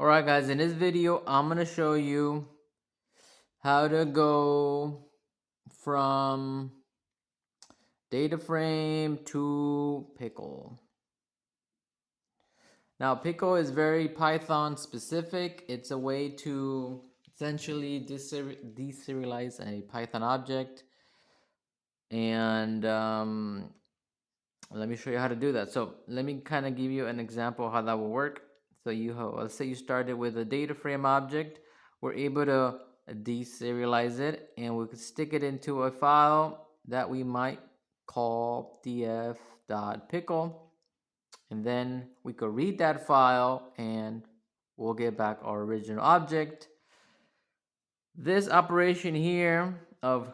Alright guys, in this video I'm going to show you how to go from data frame to pickle. Now pickle is very Python specific. It's a way to essentially deserialize a Python object, and let me show you how to do that. So let me kind of give you an example how that will work. So let's say you started with a data frame object. We're able to deserialize it, and we could stick it into a file that we might call df.pickle, and then we could read that file and we'll get back our original object. This operation here of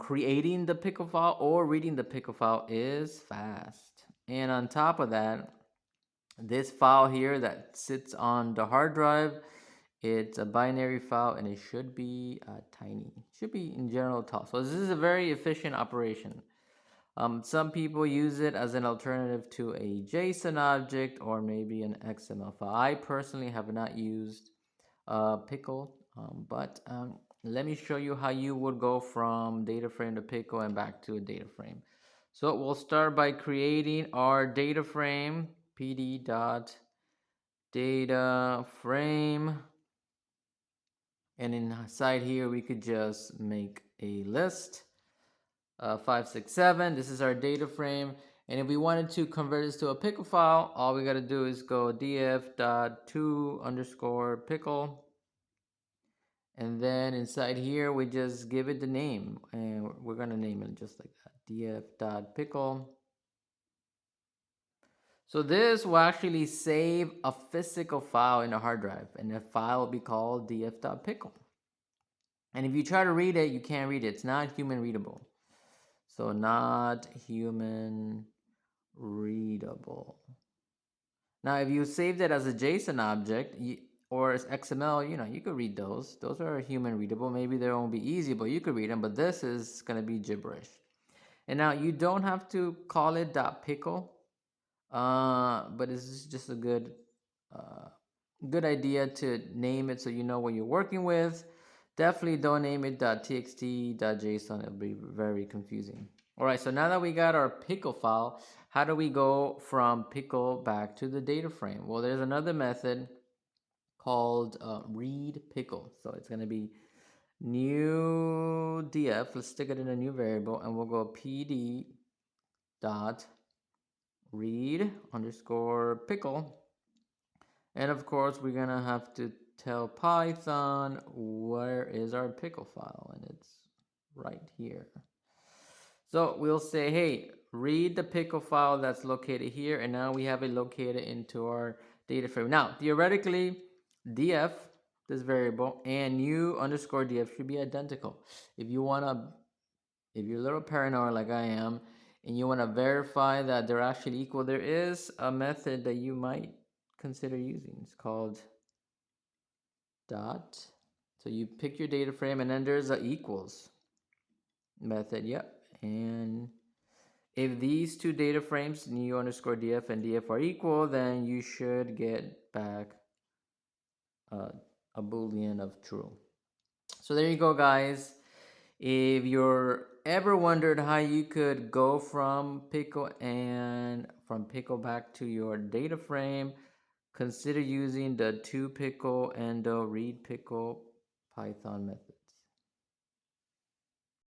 creating the pickle file or reading the pickle file is fast. And on top of that, this file here that sits on the hard drive, it's a binary file and it should be tiny. It should be in general tall. So this is a very efficient operation. Some people use it as an alternative to a JSON object or maybe an XML file. I personally have not used pickle, but let me show you how you would go from data frame to pickle and back to a data frame. So we'll start by creating our data frame, pd.data frame, and inside here we could just make a list. 5, 6, 7. This is our data frame. And if we wanted to convert this to a pickle file, all we got to do is go df.to_pickle. And then inside here, we just give it the name. And we're going to name it just like that, df.pickle. So this will actually save a physical file in a hard drive. And the file will be called df.pickle. And if you try to read it, you can't read it. It's not human readable. So not human readable. Now, if you saved it as a JSON object or as XML, you could read those. Those are human readable. Maybe they won't be easy, but you could read them. But this is going to be gibberish. And now you don't have to call it .pickle, but this is just a good idea to name it so you know what you're working with. Definitely don't name it .txt, .json. It'll be very confusing. All right, so now that we got our pickle file, how do we go from pickle back to the data frame? Well, there's another method called read pickle. So it's going to be new df. Let's stick it in a new variable, and we'll go pd dot read underscore pickle. And of course, we're going to have to tell Python where is our pickle file, and it's right here. So we'll say, hey, read the pickle file that's located here, and now we have it located into our data frame. Now, theoretically, df, this variable, and new underscore df should be identical. If you're a little paranoid like I am, and you want to verify that they're actually equal, there is a method that you might consider using. It's called dot. So you pick your data frame, and then there's a equals method. Yep. And if these two data frames, new underscore df and df, are equal, then you should get back a boolean of true. So there you go, guys. If you're ever wondered how you could go from pickle back to your data frame, consider using the toPickle and the read pickle Python methods.